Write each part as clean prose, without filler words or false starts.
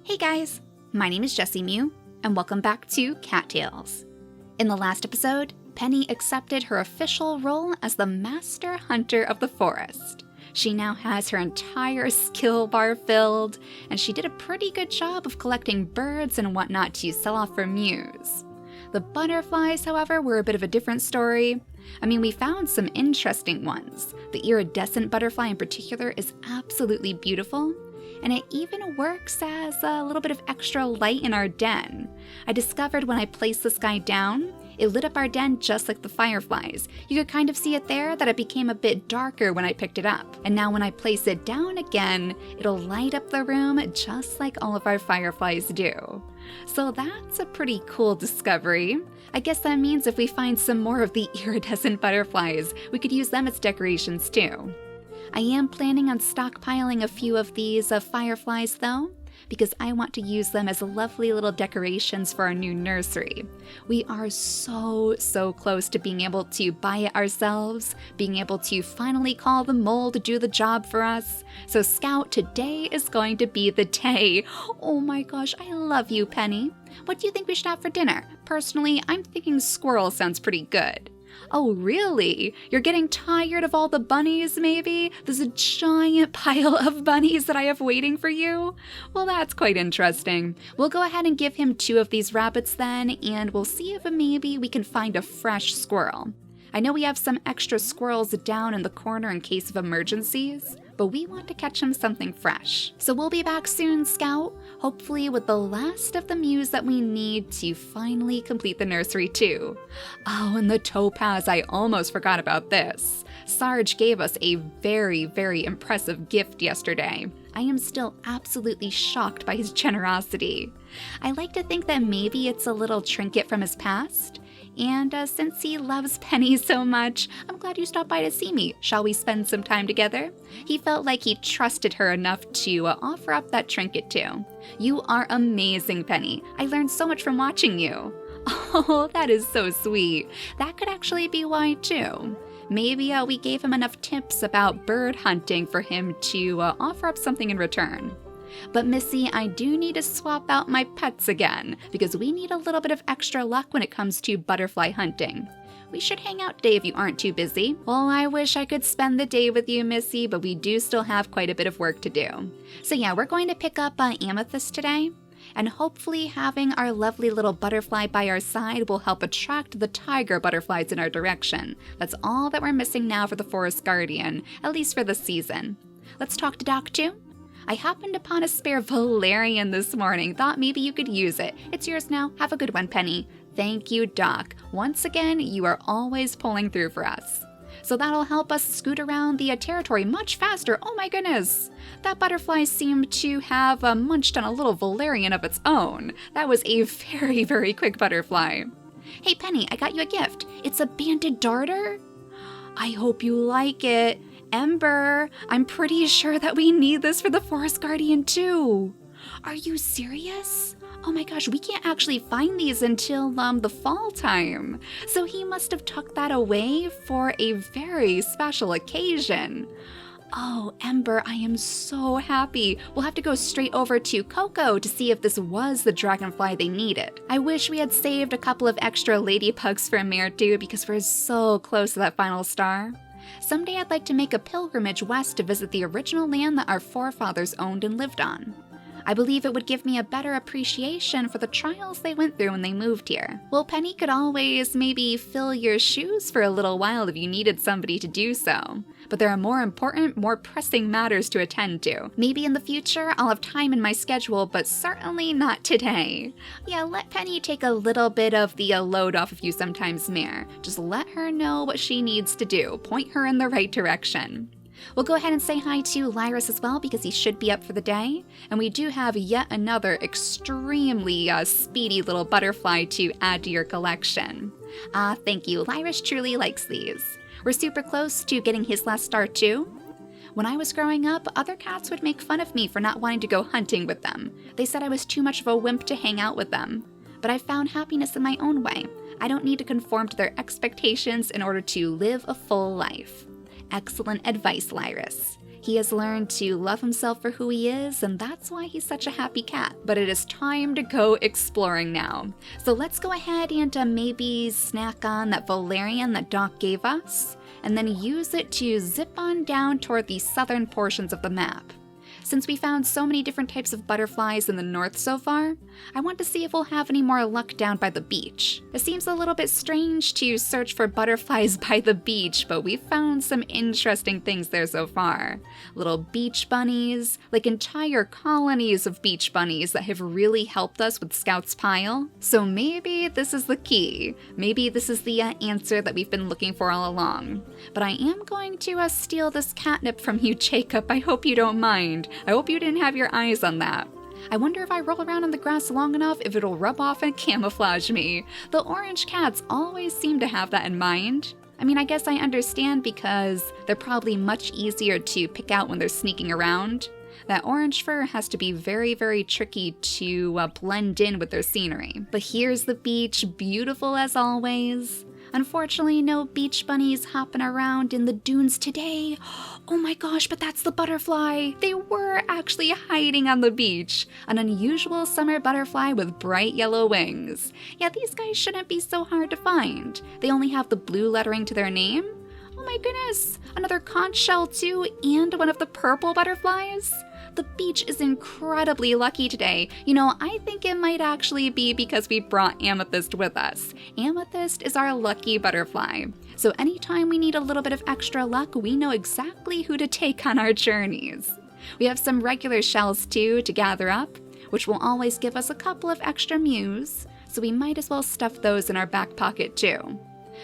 Hey guys, my name is JessiMew, and welcome back to Cattails. In the last episode, Penny accepted her official role as the Master Hunter of the Forest. She now has her entire skill bar filled, and she did a pretty good job of collecting birds and whatnot to sell off for Mews. The butterflies, however, were a bit of a different story. We found some interesting ones. The Iridescent Butterfly in particular is absolutely beautiful, and it even works as a little bit of extra light in our den. I discovered when I placed this guy down, it lit up our den just like the fireflies. You could kind of see it there that it became a bit darker when I picked it up. And now when I place it down again, it'll light up the room just like all of our fireflies do. So that's a pretty cool discovery. I guess that means if we find some more of the iridescent butterflies, we could use them as decorations too. I am planning on stockpiling a few of these fireflies though, because I want to use them as lovely little decorations for our new nursery. We are so close to being able to buy it ourselves, being able to finally call the mole to do the job for us. So Scout, today is going to be the day. Oh my gosh, I love you, Penny. What do you think we should have for dinner? Personally, I'm thinking squirrel sounds pretty good. Oh, really? You're getting tired of all the bunnies, maybe? There's a giant pile of bunnies that I have waiting for you? Well, that's quite interesting. We'll go ahead and give him 2 of these rabbits then, and we'll see if maybe we can find a fresh squirrel. I know we have some extra squirrels down in the corner in case of emergencies, but we want to catch him something fresh. So we'll be back soon, Scout, hopefully with the last of the Mews that we need to finally complete the nursery too. Oh, and the Topaz, I almost forgot about this. Sarge gave us a very impressive gift yesterday. I am still absolutely shocked by his generosity. I like to think that maybe it's a little trinket from his past. And since he loves Penny so much, I'm glad you stopped by to see me. Shall we spend some time together? He felt like he trusted her enough to offer up that trinket too. You are amazing, Penny. I learned so much from watching you. Oh, that is so sweet. That could actually be why too. Maybe we gave him enough tips about bird hunting for him to offer up something in return. But Missy, I do need to swap out my pets again, because we need a little bit of extra luck when it comes to butterfly hunting. We should hang out today if you aren't too busy. Well, I wish I could spend the day with you, Missy, but we do still have quite a bit of work to do. So yeah, we're going to pick up Amethyst today, and hopefully having our lovely little butterfly by our side will help attract the tiger butterflies in our direction. That's all that we're missing now for the Forest Guardian, at least for this season. Let's talk to Doc too. I happened upon a spare valerian this morning. Thought maybe you could use it. It's yours now. Have a good one, Penny. Thank you, Doc. Once again, you are always pulling through for us. So that'll help us scoot around the territory much faster. Oh my goodness. That butterfly seemed to have munched on a little valerian of its own. That was a very quick butterfly. Hey, Penny, I got you a gift. It's a banded darter. I hope you like it. Ember, I'm pretty sure that we need this for the Forest Guardian too. Are you serious? Oh my gosh, we can't actually find these until the fall time. So he must have tucked that away for a very special occasion. Oh, Ember, I am so happy. We'll have to go straight over to Coco to see if this was the dragonfly they needed. I wish we had saved a couple of extra ladybugs for Mare too, because we're so close to that final star. Someday I'd like to make a pilgrimage west to visit the original land that our forefathers owned and lived on. I believe it would give me a better appreciation for the trials they went through when they moved here. Well, Penny could always maybe fill your shoes for a little while if you needed somebody to do so. But there are more important, more pressing matters to attend to. Maybe in the future I'll have time in my schedule, but certainly not today. Yeah, let Penny take a little bit of the load off of you sometimes, Mare. Just let her know what she needs to do. Point her in the right direction. We'll go ahead and say hi to Lyris as well, because he should be up for the day. And we do have yet another extremely speedy little butterfly to add to your collection. Thank you. Lyris truly likes these. We're super close to getting his last star too. When I was growing up, other cats would make fun of me for not wanting to go hunting with them. They said I was too much of a wimp to hang out with them. But I found happiness in my own way. I don't need to conform to their expectations in order to live a full life. Excellent advice, Lyris. He has learned to love himself for who he is, and that's why he's such a happy cat. But it is time to go exploring now. So let's go ahead and maybe snack on that valerian that Doc gave us, and then use it to zip on down toward the southern portions of the map. Since we found so many different types of butterflies in the north so far, I want to see if we'll have any more luck down by the beach. It seems a little bit strange to search for butterflies by the beach, but we've found some interesting things there so far. Little beach bunnies, like entire colonies of beach bunnies that have really helped us with Scout's Pile. So maybe this is the key. Maybe this is the answer that we've been looking for all along. But I am going to steal this catnip from you, Jacob. I hope you don't mind. I hope you didn't have your eyes on that. I wonder if I roll around on the grass long enough if it'll rub off and camouflage me. The orange cats always seem to have that in mind. I mean, I guess I understand because they're probably much easier to pick out when they're sneaking around. That orange fur has to be very, very tricky to blend in with their scenery. But here's the beach, beautiful as always. Unfortunately, no beach bunnies hopping around in the dunes today. Oh my gosh, but that's the butterfly. They were actually hiding on the beach. An unusual summer butterfly with bright yellow wings. Yeah, these guys shouldn't be so hard to find. They only have the blue lettering to their name. Oh my goodness, another conch shell too, and one of the purple butterflies. The beach is incredibly lucky today. You know, I think it might actually be because we brought Amethyst with us. Amethyst is our lucky butterfly. So anytime we need a little bit of extra luck, we know exactly who to take on our journeys. We have some regular shells too to gather up, which will always give us a couple of extra mews, so we might as well stuff those in our back pocket too.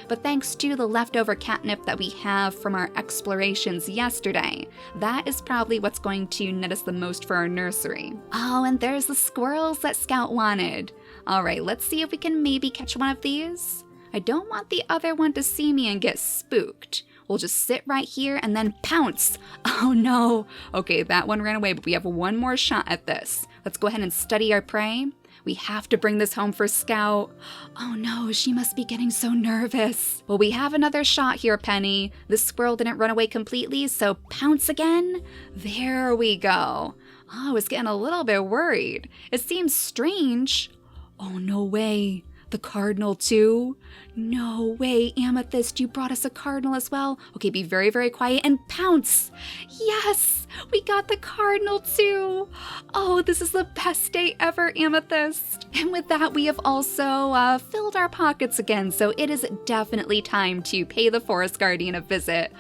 But thanks to the leftover catnip that we have from our explorations yesterday, that is probably what's going to net us the most for our nursery. Oh, and there's the squirrels that Scout wanted. All right, let's see if we can maybe catch one of these. I don't want the other one to see me and get spooked. We'll just sit right here and then pounce. Oh no. Okay, that one ran away, but we have one more shot at this. Let's go ahead and study our prey. We have to bring this home for Scout. Oh no, she must be getting so nervous. Well, we have another shot here, Penny. This squirrel didn't run away completely, so pounce again. There we go. Oh, I was getting a little bit worried. It seems strange. Oh, no way. The cardinal too? No way, Amethyst, you brought us a cardinal as well. Okay, be very, very quiet and pounce. Yes, we got the cardinal too. Oh, this is the best day ever, Amethyst. And with that, we have also filled our pockets again, so it is definitely time to pay the forest guardian a visit.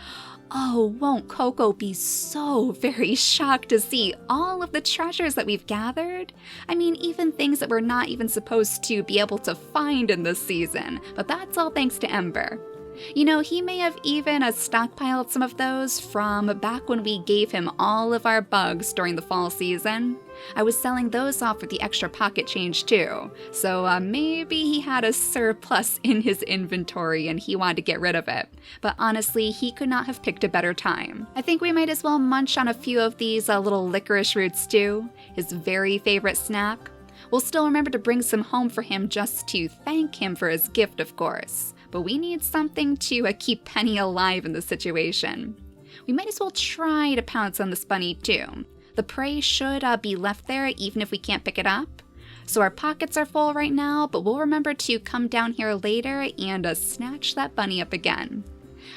Oh, won't Coco be so very shocked to see all of the treasures that we've gathered? I mean, even things that we're not even supposed to be able to find in this season, but that's all thanks to Ember. You know, he may have even stockpiled some of those from back when we gave him all of our bugs during the fall season. I was selling those off for the extra pocket change too, so maybe he had a surplus in his inventory and he wanted to get rid of it. But honestly, he could not have picked a better time. I think we might as well munch on a few of these little licorice roots too, his very favorite snack. We'll still remember to bring some home for him just to thank him for his gift, of course. But we need something to keep Penny alive in this situation. We might as well try to pounce on this bunny too. The prey should be left there even if we can't pick it up. So our pockets are full right now, but we'll remember to come down here later and snatch that bunny up again.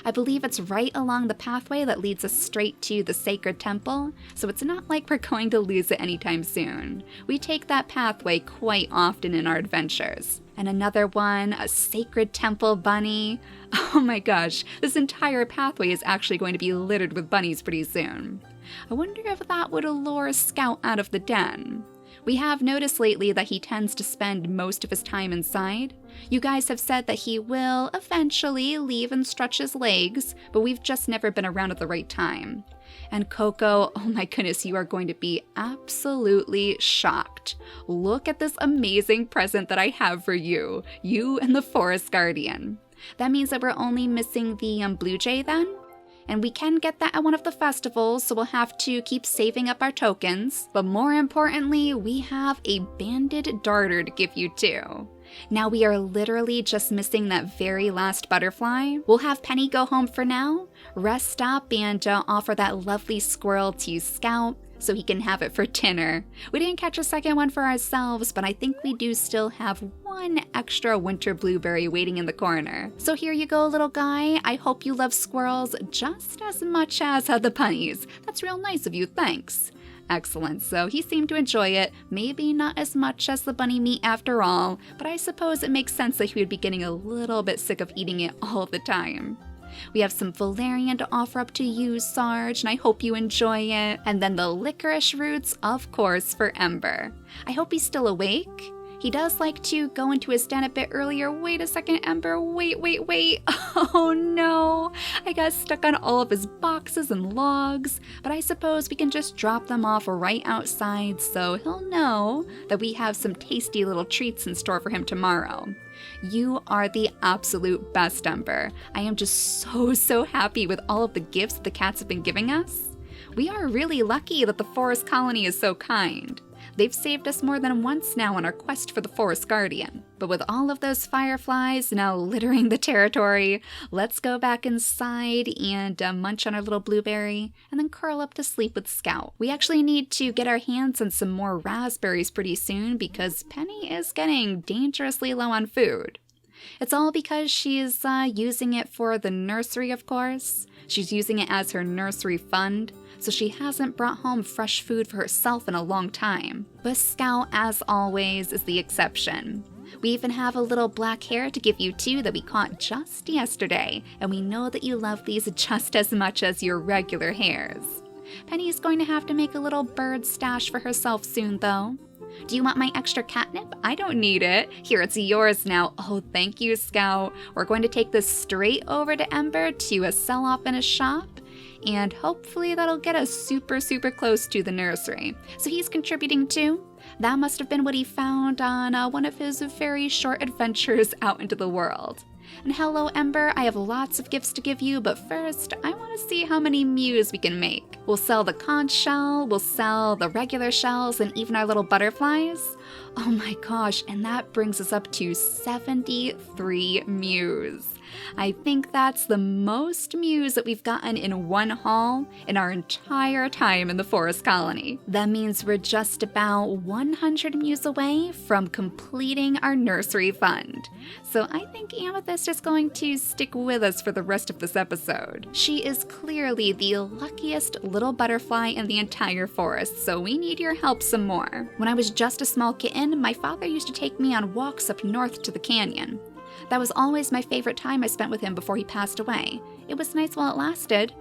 I believe it's right along the pathway that leads us straight to the sacred temple, so it's not like we're going to lose it anytime soon. We take that pathway quite often in our adventures. And another one, a sacred temple bunny. Oh my gosh, this entire pathway is actually going to be littered with bunnies pretty soon. I wonder if that would allure Scout out of the den. We have noticed lately that he tends to spend most of his time inside. You guys have said that he will eventually leave and stretch his legs, but we've just never been around at the right time. And Coco, oh my goodness, you are going to be absolutely shocked. Look at this amazing present that I have for you, you and the Forest Guardian. That means that we're only missing the blue jay then? And we can get that at one of the festivals, so we'll have to keep saving up our tokens. But more importantly, we have a banded darter to give you too. Now we are literally just missing that very last butterfly. We'll have Penny go home for now, rest up, and offer that lovely squirrel to Scout so he can have it for dinner. We didn't catch a second one for ourselves, but I think we do still have one extra winter blueberry waiting in the corner. So here you go, little guy. I hope you love squirrels just as much as the bunnies. That's real nice of you, thanks. Excellent, so he seemed to enjoy it, maybe not as much as the bunny meat after all, but I suppose it makes sense that he would be getting a little bit sick of eating it all the time. We have some valerian to offer up to you, Sarge, and I hope you enjoy it. And then the licorice roots, of course, for Ember. I hope he's still awake. He does like to go into his den a bit earlier. Wait a second, Ember. Wait. Oh no. I got stuck on all of his boxes and logs, but I suppose we can just drop them off right outside so he'll know that we have some tasty little treats in store for him tomorrow. You are the absolute best, Ember. I am just so happy with all of the gifts the cats have been giving us. We are really lucky that the forest colony is so kind. They've saved us more than once now on our quest for the Forest Guardian. But with all of those fireflies now littering the territory, let's go back inside and munch on our little blueberry and then curl up to sleep with Scout. We actually need to get our hands on some more raspberries pretty soon because Penny is getting dangerously low on food. It's all because she's using it for the nursery, of course. She's using it as her nursery fund, so she hasn't brought home fresh food for herself in a long time. But Scout, as always, is the exception. We even have a little black hair to give you too that we caught just yesterday, and we know that you love these just as much as your regular hairs. Penny's going to have to make a little bird stash for herself soon, though. Do you want my extra catnip? I don't need it. Here, it's yours now. Oh, thank you, Scout. We're going to take this straight over to Ember to sell off in a shop, and hopefully that'll get us super close to the nursery. So he's contributing too. That must have been what he found on one of his very short adventures out into the world. And hello, Ember, I have lots of gifts to give you, but first, I want to see how many mews we can make. We'll sell the conch shell, we'll sell the regular shells, and even our little butterflies. Oh my gosh, and that brings us up to 73 mews. I think that's the most mews that we've gotten in one haul in our entire time in the forest colony. That means we're just about 100 mews away from completing our nursery fund. So I think Amethyst is going to stick with us for the rest of this episode. She is clearly the luckiest little butterfly in the entire forest, so we need your help some more. When I was just a small kitten, my father used to take me on walks up north to the canyon. That was always my favorite time I spent with him before he passed away. It was nice while it lasted.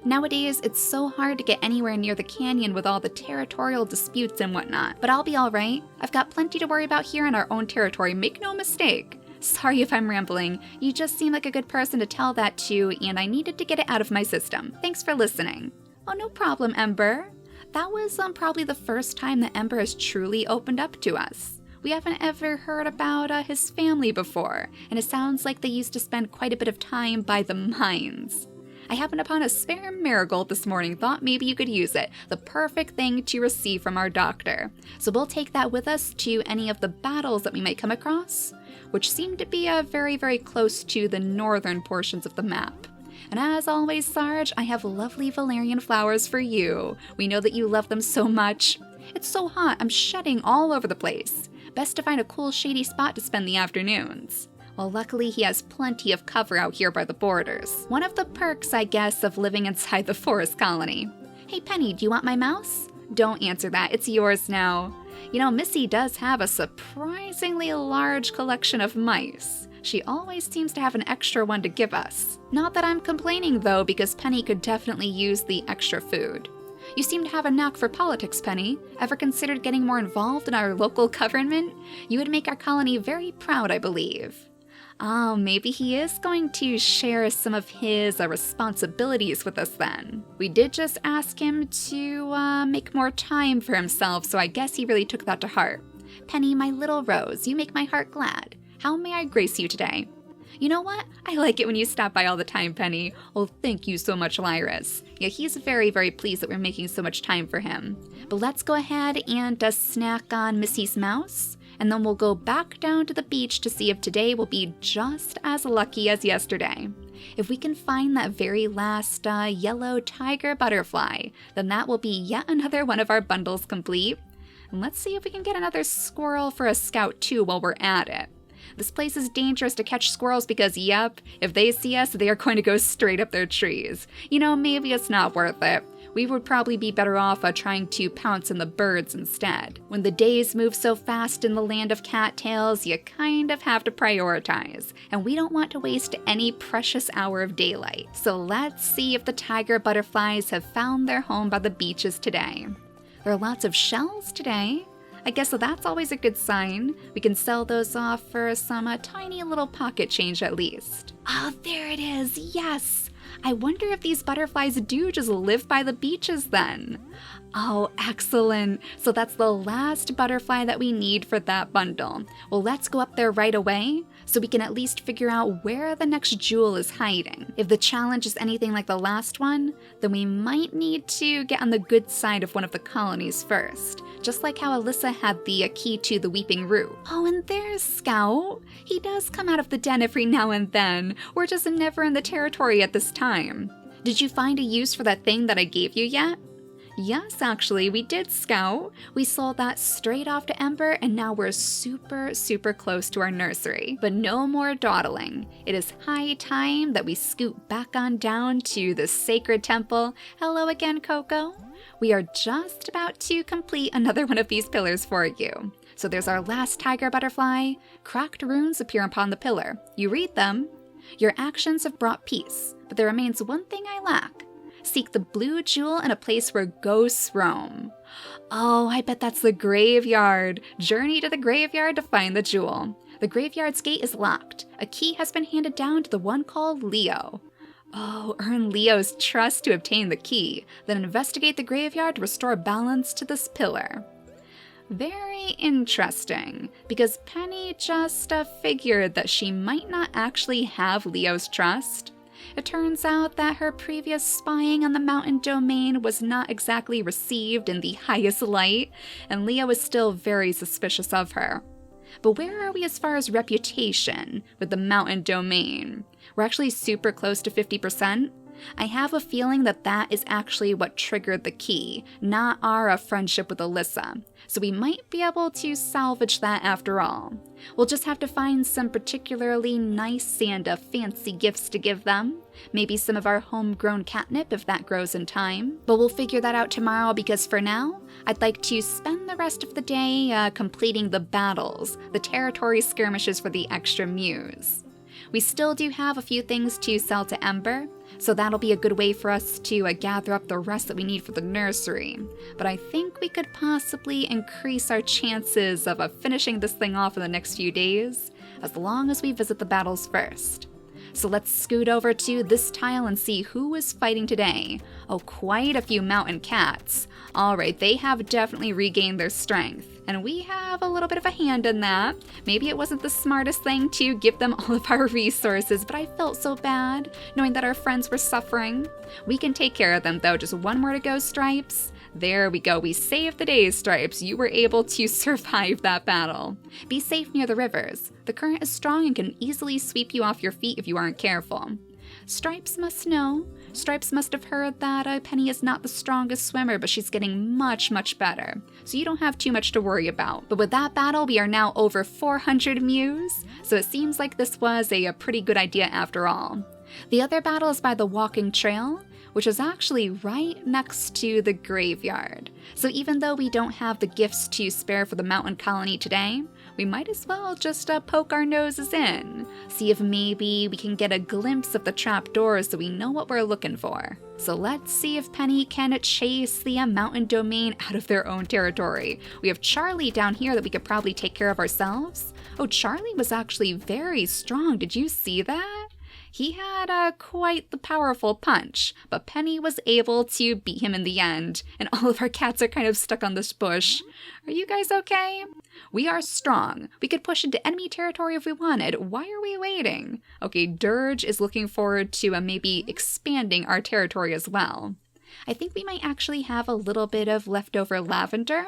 Nowadays, it's so hard to get anywhere near the canyon with all the territorial disputes and whatnot, but I'll be alright. I've got plenty to worry about here in our own territory, make no mistake. Sorry if I'm rambling, you just seem like a good person to tell that to, and I needed to get it out of my system. Thanks for listening. Oh, no problem, Ember. That was probably the first time that Ember has truly opened up to us. We haven't ever heard about his family before, and it sounds like they used to spend quite a bit of time by the mines. I happened upon a spare marigold this morning, thought maybe you could use it. The perfect thing to receive from our doctor. So we'll take that with us to any of the battles that we might come across, which seem to be very close to the northern portions of the map. And as always, Sarge, I have lovely valerian flowers for you. We know that you love them so much. It's so hot, I'm shedding all over the place. Best to find a cool shady spot to spend the afternoons. Well, luckily he has plenty of cover out here by the borders. One of the perks, I guess, of living inside the forest colony. Hey Penny, do you want my mouse? Don't answer that, it's yours now. You know, Missy does have a surprisingly large collection of mice. She always seems to have an extra one to give us. Not that I'm complaining though, because Penny could definitely use the extra food. You seem to have a knack for politics, Penny. Ever considered getting more involved in our local government? You would make our colony very proud, I believe. Oh, maybe he is going to share some of his responsibilities with us then. We did just ask him to make more time for himself, so I guess he really took that to heart. Penny, my little rose, you make my heart glad. How may I grace you today? You know what? I like it when you stop by all the time, Penny. Oh, thank you so much, Lyris. Yeah, he's very pleased that we're making so much time for him. But let's go ahead and snack on Missy's mouse. and then we'll go back down to the beach to see if today will be just as lucky as yesterday. If we can find that very last yellow tiger butterfly, then that will be yet another one of our bundles complete. And let's see if we can get another squirrel for a scout too while we're at it. This place is dangerous to catch squirrels because, yep, if they see us, they are going to go straight up their trees. You know, maybe it's not worth it. We would probably be better off trying to pounce on the birds instead. When the days move so fast in the land of cattails, you kind of have to prioritize, and we don't want to waste any precious hour of daylight. So let's see if the tiger butterflies have found their home by the beaches today. There are lots of shells today. I guess that's always a good sign. We can sell those off for some tiny little pocket change at least. Oh, there it is, yes! I wonder if these butterflies do just live by the beaches then. Oh, excellent. So that's the last butterfly that we need for that bundle. Well, let's go up there right away so we can at least figure out where the next jewel is hiding. If the challenge is anything like the last one, then we might need to get on the good side of one of the colonies first. Just like how Alyssa had the key to the Weeping Root. Oh, and there's Scout. He does come out of the den every now and then. We're just never in the territory at this time. Did you find a use for that thing that I gave you yet? Yes, actually, we did, Scout. We sold that straight off to Ember, and now we're super close to our nursery. But no more dawdling. It is high time that we scoot back on down to the sacred temple. Hello again, Coco. We are just about to complete another one of these pillars for you. So there's our last tiger butterfly. Cracked runes appear upon the pillar. You read them. Your actions have brought peace, but there remains one thing I lack. Seek the blue jewel in a place where ghosts roam. Oh, I bet that's the graveyard. Journey to the graveyard to find the jewel. The graveyard's gate is locked. A key has been handed down to the one called Leo. Oh, earn Leo's trust to obtain the key, then investigate the graveyard to restore balance to this pillar. Very interesting, because Penny just figured that she might not actually have Leo's trust. It turns out that her previous spying on the mountain domain was not exactly received in the highest light, and Leo is still very suspicious of her. But where are we as far as reputation with the mountain domain? We're actually super close to 50%. I have a feeling that that is actually what triggered the key, not our friendship with Alyssa. So we might be able to salvage that after all. We'll just have to find some particularly nice and fancy gifts to give them. Maybe some of our homegrown catnip if that grows in time. But we'll figure that out tomorrow because for now, I'd like to spend the rest of the day completing the battles, the territory skirmishes for the extra mews. We still do have a few things to sell to Ember, so that'll be a good way for us to gather up the rest that we need for the nursery. But I think we could possibly increase our chances of finishing this thing off in the next few days, as long as we visit the battles first. So let's scoot over to this tile and see who is fighting today. Oh, quite a few mountain cats. Alright, they have definitely regained their strength. And we have a little bit of a hand in that. Maybe it wasn't the smartest thing to give them all of our resources, but I felt so bad knowing that our friends were suffering. We can take care of them though. Just one more to go, Stripes. There we go. We saved the day, Stripes. You were able to survive that battle. Be safe near the rivers. The current is strong and can easily sweep you off your feet if you aren't careful. Stripes must know. Stripes must have heard that Penny is not the strongest swimmer, but she's getting much better. So you don't have too much to worry about. But with that battle, we are now over 400 mews, so it seems like this was a pretty good idea after all. The other battle is by the walking trail, which is actually right next to the graveyard. So even though we don't have the gifts to spare for the mountain colony today, we might as well just poke our noses in, see if maybe we can get a glimpse of the trapdoors so we know what we're looking for. So let's see if Penny can chase the mountain domain out of their own territory. We have Charlie down here that we could probably take care of ourselves. Oh, Charlie was actually very strong. Did you see that? He had quite the powerful punch, but Penny was able to beat him in the end, and all of our cats are kind of stuck on this bush. Are you guys okay? We are strong. We could push into enemy territory if we wanted. Why are we waiting? Okay, Dirge is looking forward to maybe expanding our territory as well. I think we might actually have a little bit of leftover lavender.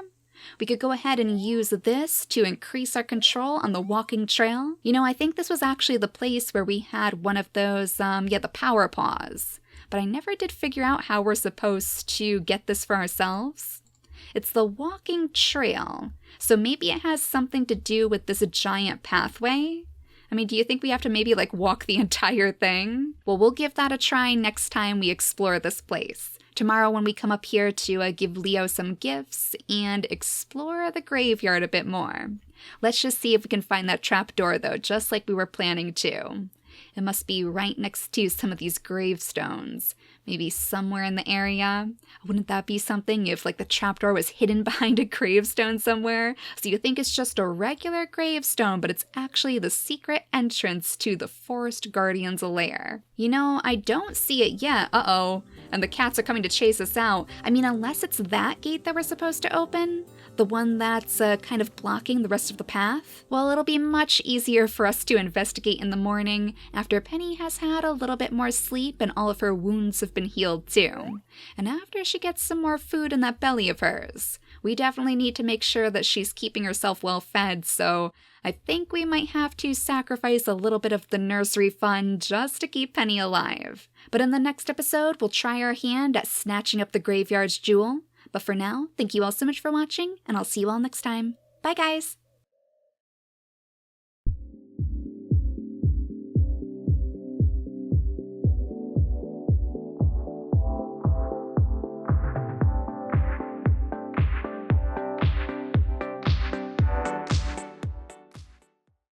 We could go ahead and use this to increase our control on the walking trail. You know, I think this was actually the place where we had one of those, the power paws. But I never did figure out how we're supposed to get this for ourselves. It's the walking trail, so maybe it has something to do with this giant pathway? I mean, do you think we have to maybe like walk the entire thing? Well, we'll give that a try next time we explore this place. Tomorrow when we come up here to give Leo some gifts and explore the graveyard a bit more. Let's just see if we can find that trapdoor though, just like we were planning to. It must be right next to some of these gravestones. Maybe somewhere in the area. Wouldn't that be something if like the trapdoor was hidden behind a gravestone somewhere? So you think it's just a regular gravestone, but it's actually the secret entrance to the Forest Guardian's lair. You know, I don't see it yet. Uh-oh. And the cats are coming to chase us out. I mean, unless it's that gate that we're supposed to open? The one that's kind of blocking the rest of the path? Well, it'll be much easier for us to investigate in the morning after Penny has had a little bit more sleep and all of her wounds have been healed too. And after she gets some more food in that belly of hers. We definitely need to make sure that she's keeping herself well fed, so I think we might have to sacrifice a little bit of the nursery fun just to keep Penny alive. But in the next episode, we'll try our hand at snatching up the graveyard's jewel. But for now, thank you all so much for watching, and I'll see you all next time. Bye, guys!